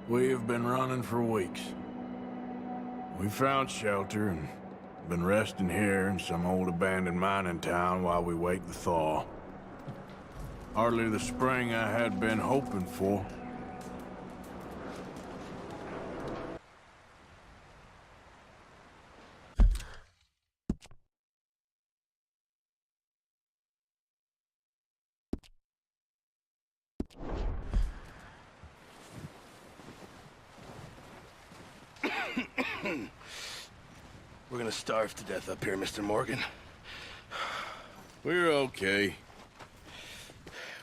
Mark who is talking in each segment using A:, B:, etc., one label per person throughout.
A: We have been running for weeks. We found shelter and been resting here in some old abandoned mining town while we wait the thaw. Hardly the spring I had been hoping for.
B: We're gonna starve to death up here, Mr. Morgan.
A: We're okay.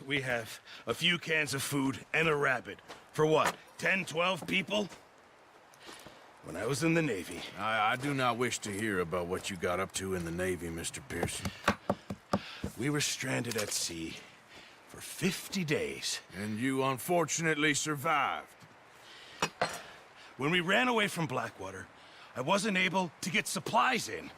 B: We have a few cans of food and a rabbit. For what, 10, 12 people? When I was in the Navy...
A: I do not wish to hear about what you got up to in the Navy, Mr. Pearson.
B: We were stranded at sea for 50 days.
A: And you unfortunately survived.
B: When we ran away from Blackwater, I wasn't able to get supplies in.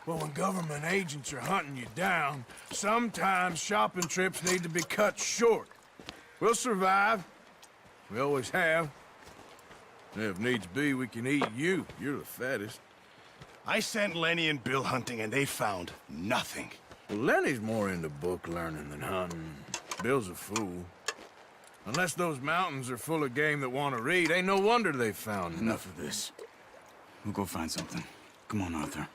A: Well, when government agents are hunting you down, sometimes shopping trips need to be cut short. We'll survive. We always have. And if needs be, we can eat you. You're the fattest.
B: I sent Lenny and Bill hunting, and they found nothing.
A: Well, Lenny's more into book learning than hunting. Bill's a fool. Unless those mountains are full of game that want to read, ain't no wonder they found
C: Enough of this. We'll go find something. Come on, Arthur.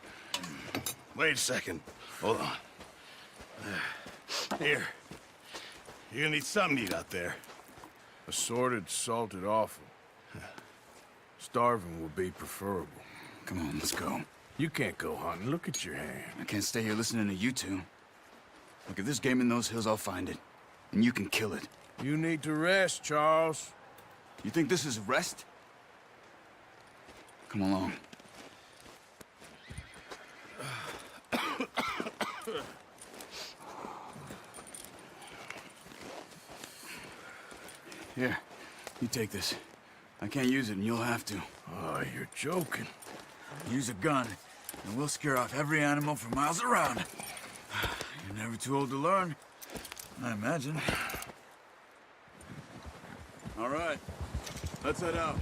B: Wait a second. Hold on. Here. You're gonna need something to eat out there.
A: Assorted, salted offal. Starving would be preferable.
C: Come on, let's go.
A: You can't go hunting. Look at your hand.
C: I can't stay here listening to you two. Look, if there's game in those hills, I'll find it. And you can kill it.
A: You need to rest, Charles.
C: You think this is rest? Come along. Here, you take this. I can't use it, and you'll have to.
A: Oh, you're joking.
C: Use a gun, and we'll scare off every animal for miles around. You're never too old to learn, I imagine. All right, let's head out.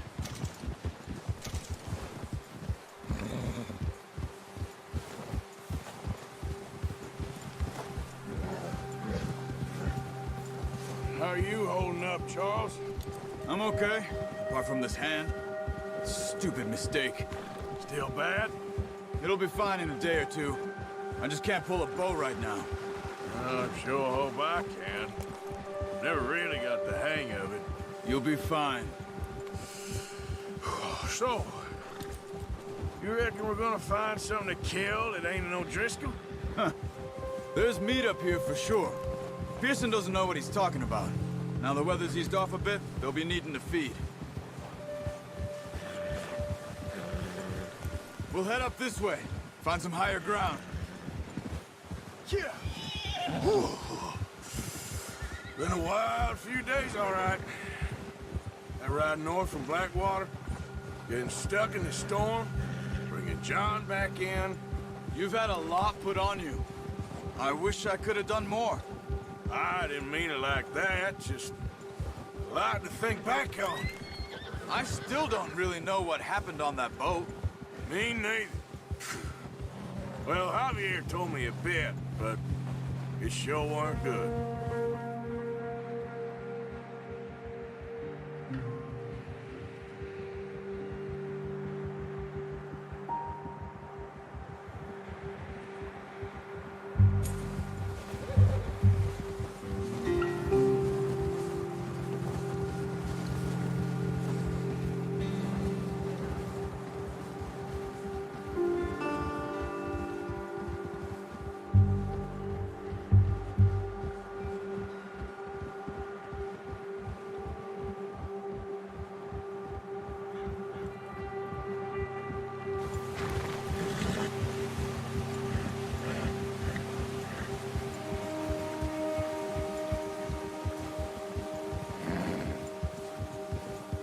A: How are you holding up, Charles?
C: I'm okay, apart from this hand. Stupid mistake.
A: Still bad?
C: It'll be fine in a day or two. I just can't pull a bow right now.
A: I sure hope I can. Never really got the hang of it.
C: You'll be fine.
A: So, you reckon we're gonna find something to kill that ain't no Driscoll?
C: Huh. There's meat up here for sure. Pearson doesn't know what he's talking about. Now the weather's eased off a bit, they'll be needing to feed. We'll head up this way. Find some higher ground.
A: Yeah. Whew. Been a wild few days, all right. That ride north from Blackwater, getting stuck in the storm, bringing John back in.
C: You've had a lot put on you. I wish I could have done more.
A: I didn't mean it like that, just a lot to think back on.
C: I still don't really know what happened on that boat.
A: Me neither. Well, Javier told me a bit, but it sure weren't good.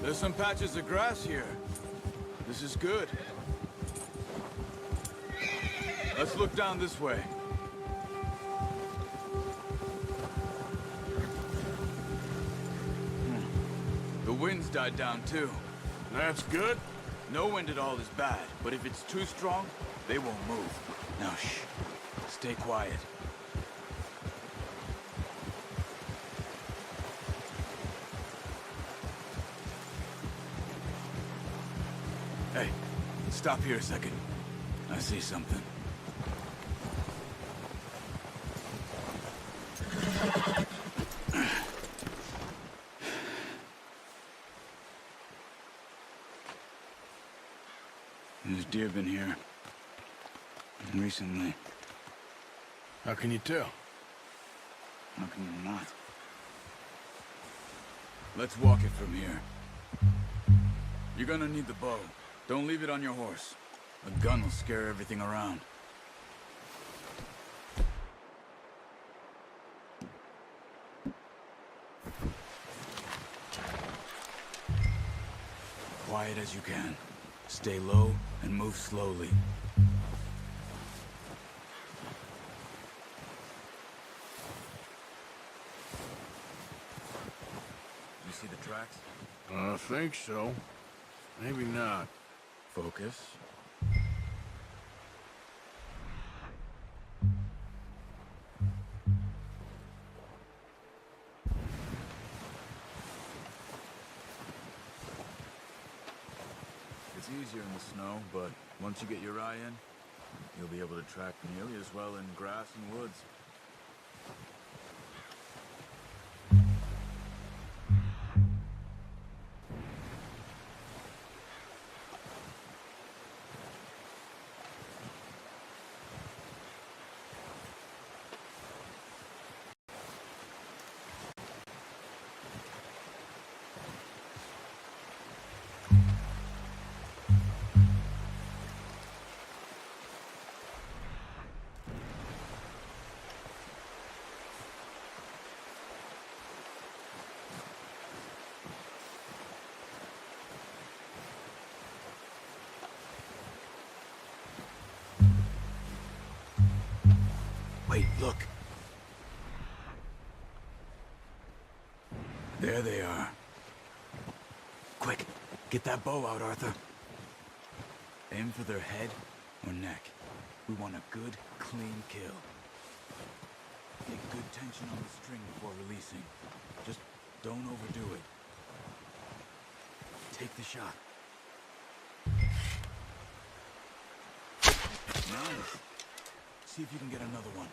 C: There's some patches of grass here. This is good. Let's look down this way. wind's died down too.
A: That's good.
C: No wind at all is bad, but if it's too strong, they won't move. Now shh. Stay quiet. Hey, stop here a second. I see something. There's deer been here. Recently.
A: How can you tell?
C: How can you not? Let's walk it from here. You're gonna need the bow. Don't leave it on your horse. A gun will scare everything around. Quiet as you can. Stay low and move slowly. You see the tracks?
A: I think so. Maybe not.
C: Focus. It's easier in the snow, but once you get your eye in, you'll be able to track nearly as well in grass and woods. Wait, look. There they are. Quick, get that bow out, Arthur. Aim for their head or neck. We want a good, clean kill. Take good tension on the string before releasing. Just don't overdo it. Take the shot. Nice. See if you can get another one.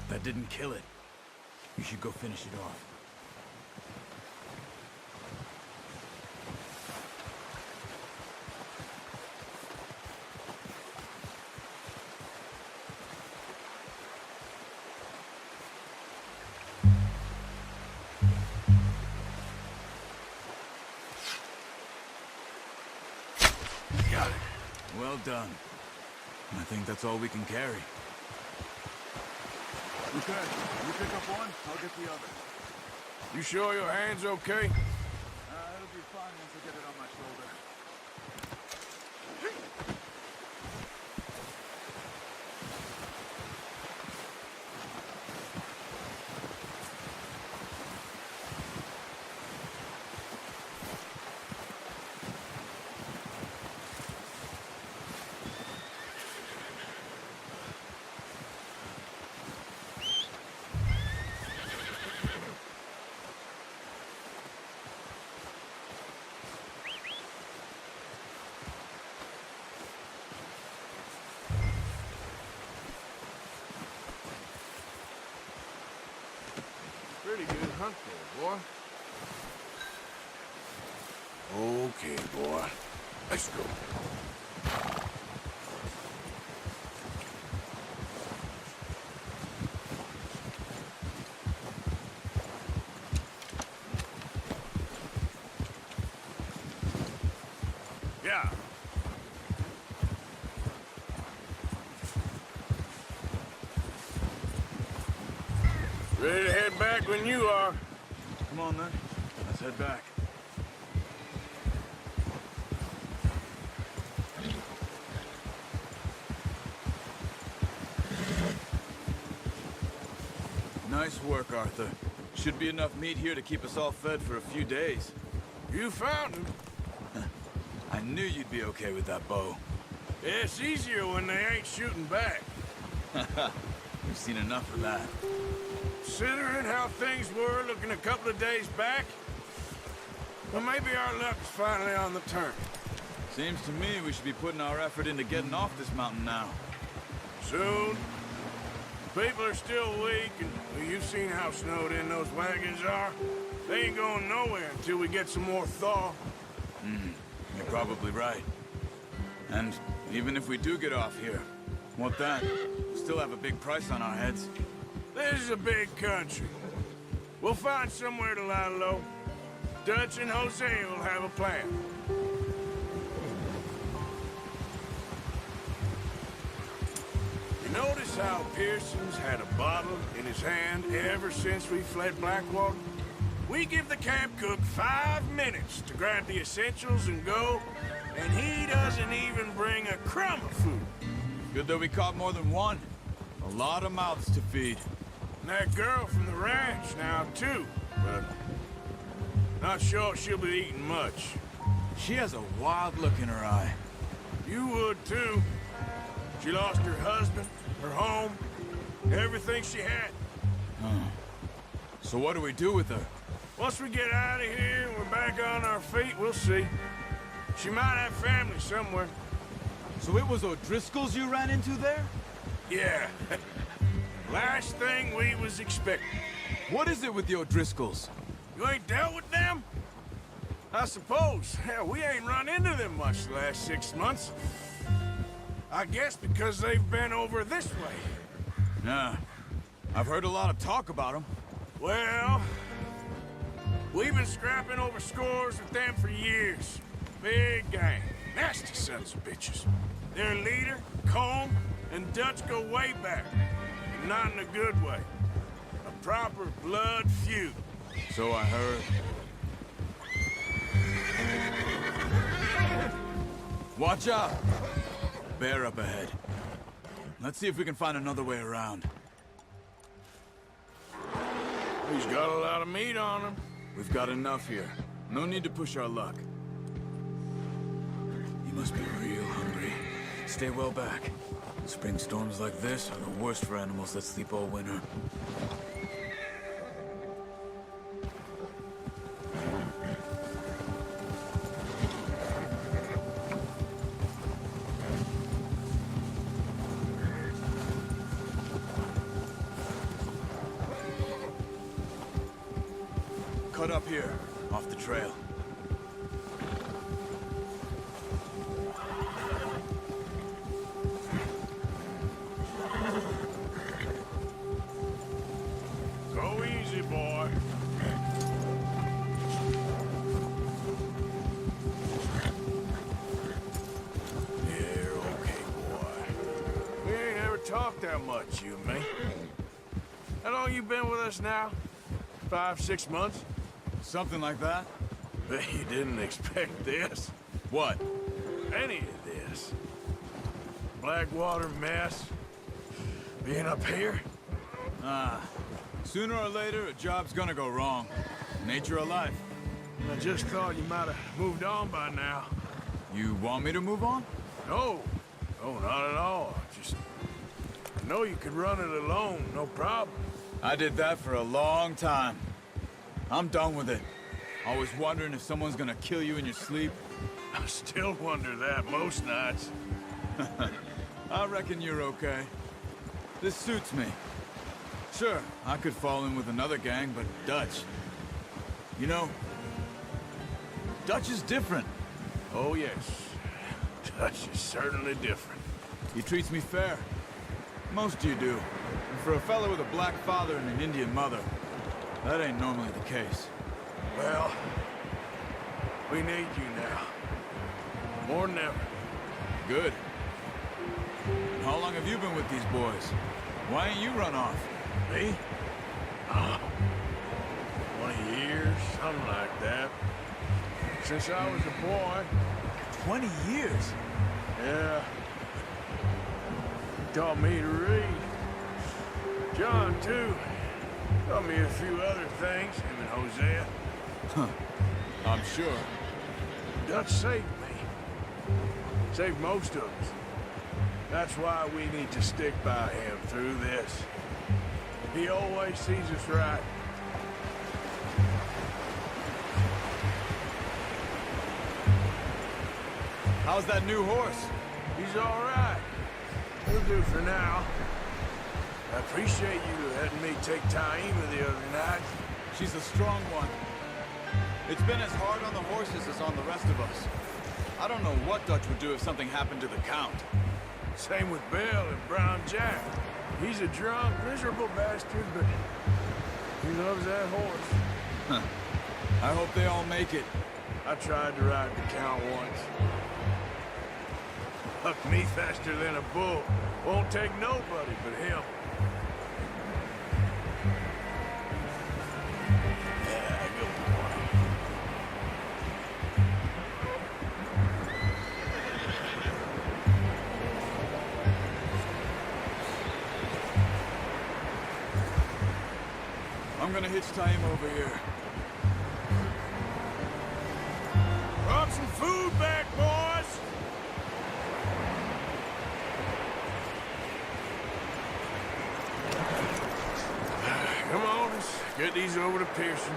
C: That didn't kill it. You should go finish it off. Got it. Well done. I think that's all we can carry. Okay, you pick up one, I'll get the other.
A: You sure your hand's okay?
C: It'll be fine once I get it on my shoulder.
A: pretty good hunt there, boy. Okay, boy. Let's go. Yeah. Ready to head back when you are.
C: Come on, then. Let's head back. Nice work, Arthur. Should be enough meat here to keep us all fed for a few days.
A: You found him.
C: I knew you'd be okay with that bow.
A: Yeah, it's easier when they ain't shooting back.
C: We've seen enough of that.
A: Considering how things were looking a couple of days back, well, maybe our luck's finally on the turn.
C: Seems to me we should be putting our effort into getting off this mountain now.
A: Soon. People are still weak, and well, you've seen how snowed in those wagons are. They ain't going nowhere until we get some more thaw.
C: You're probably right. And even if we do get off here, what then? We still have a big price on our heads.
A: This is a big country. We'll find somewhere to lie low. Dutch and Jose will have a plan. You notice how Pearson's had a bottle in his hand ever since we fled Blackwater? We give the camp cook 5 minutes to grab the essentials and go, and he doesn't even bring a crumb of food.
C: Good that we caught more than one. A lot of mouths to feed.
A: And that girl from the ranch now, too, but not sure she'll be eating much.
C: She has a wild look in her eye.
A: You would, too. She lost her husband, her home, everything she had.
C: So what do we do with her?
A: Once we get out of here and we're back on our feet, we'll see. She might have family somewhere.
C: So it was O'Driscoll's you ran into there?
A: Yeah. Last thing we was expecting.
C: What is it with the O'Driscolls?
A: You ain't dealt with them? I suppose. Hell, we ain't run into them much the last 6 months. I guess because they've been over this way.
C: Nah. I've heard a lot of talk about them.
A: Well, we've been scrapping over scores with them for years. Big gang. Nasty sons of bitches. Their leader, Combe, and Dutch go way back. And not in a good way. A proper blood feud.
C: So I heard. Watch out! Bear up ahead. Let's see if we can find another way around.
A: He's got a lot of meat on him.
C: We've got enough here. No need to push our luck. You must be real hungry. Stay well back. Spring storms like this are the worst for animals that sleep all winter. Cut up here, off the trail.
A: Go easy, boy. Yeah, okay, boy. We ain't ever talked that much, you and me. How long you been with us now? 5, 6 months?
C: Something like that?
A: Bet you didn't expect this.
C: What?
A: Any of this. Blackwater mess. Being up here.
C: Sooner or later, a job's gonna go wrong. Nature of life.
A: I just thought you might have moved on by now.
C: You want me to move on?
A: No. No, not at all. Just... I know you could run it alone, no problem.
C: I did that for a long time. I'm done with it. Always wondering if someone's gonna kill you in your sleep.
A: I still wonder that most nights.
C: I reckon you're okay. This suits me. Sure, I could fall in with another gang, but Dutch... You know, Dutch is different.
A: Oh, yes. Dutch is certainly different.
C: He treats me fair. Most of you do. And for a fella with a black father and an Indian mother, that ain't normally the case.
A: Well, we need you now. More than ever.
C: Good. And how long have you been with these boys? Why ain't you run off?
A: Me? 20 years, something like that. Since I was a boy.
C: 20 years?
A: Yeah. He taught me to read. John, too. Taught me a few other things, him and Hosea.
C: Huh. I'm sure.
A: Dutch saved me. Saved most of us. That's why we need to stick by him through this. He always sees us right.
C: How's that new horse?
A: He's all right. He'll do for now. I appreciate you letting me take Taima the other night.
C: She's a strong one. It's been as hard on the horses as on the rest of us. I don't know what Dutch would do if something happened to the Count.
A: Same with Bill and Brown Jack. He's a drunk, miserable bastard, but he loves that horse.
C: Huh. I hope they all make it.
A: I tried to ride the Count once. Hucked me faster than a bull. Won't take nobody but him. Yeah, good boy.
C: I'm gonna hitch Taima over here.
A: Brought some food back, boys! Come on, let's get these over to Pearson.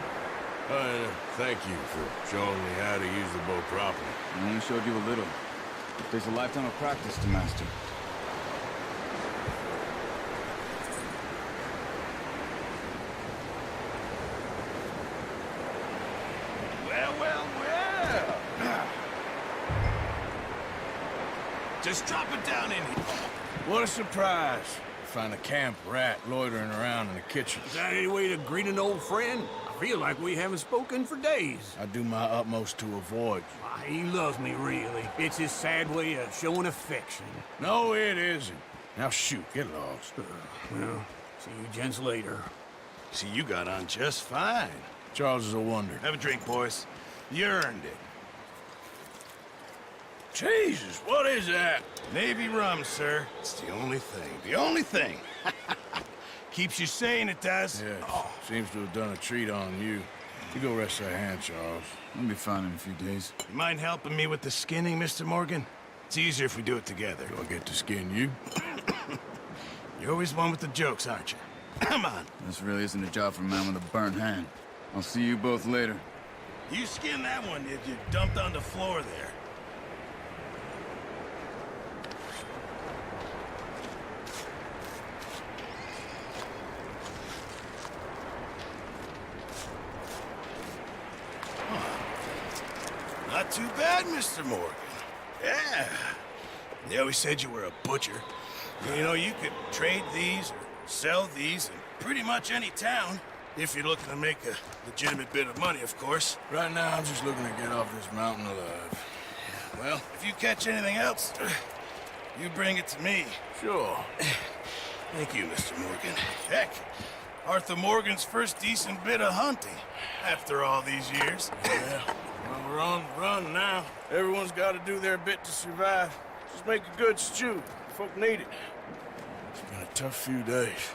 A: Thank you for showing me how to use the bow properly.
C: I only showed you a little. There's a lifetime of practice to master.
B: Well. Just drop it down in here.
A: What a surprise. Find a camp rat loitering around in the kitchen.
D: Is that any way to greet an old friend? I feel like we haven't spoken for days.
A: I do my utmost to avoid.
D: Why, he loves me, really. It's his sad way of showing affection.
A: No, it isn't. Now shoot, get lost.
D: Well, see you gents later.
B: See, you got on just fine.
A: Charles is a wonder.
B: Have a drink, boys. You earned it.
A: Jesus, what is that?
B: Navy rum, sir. It's the only thing. The only thing. Keeps you sane, it does.
A: Yeah, seems to have done a treat on you. You go rest that hand, Charles.
C: I'll be fine in a few days.
B: You mind helping me with the skinning, Mr. Morgan? It's easier if we do it together.
A: Do I get to skin you?
B: You're always one with the jokes, aren't you? Come on.
C: This really isn't a job for a man with a burnt hand. I'll see you both later.
B: You skinned that one, did you? Dumped on the floor there. Not too bad, Mr. Morgan. Yeah. They always said you were a butcher. You know, you could trade these or sell these in pretty much any town, if you're looking to make a legitimate bit of money, of course.
A: Right now, I'm just looking to get off this mountain alive.
B: Well, if you catch anything else, you bring it to me.
A: Sure.
B: Thank you, Mr. Morgan. Heck, Arthur Morgan's first decent bit of hunting, after all these years.
A: Yeah. Well, we're on the run now. Everyone's got to do their bit to survive. Just make a good stew. Folk need it. It's been a tough few days.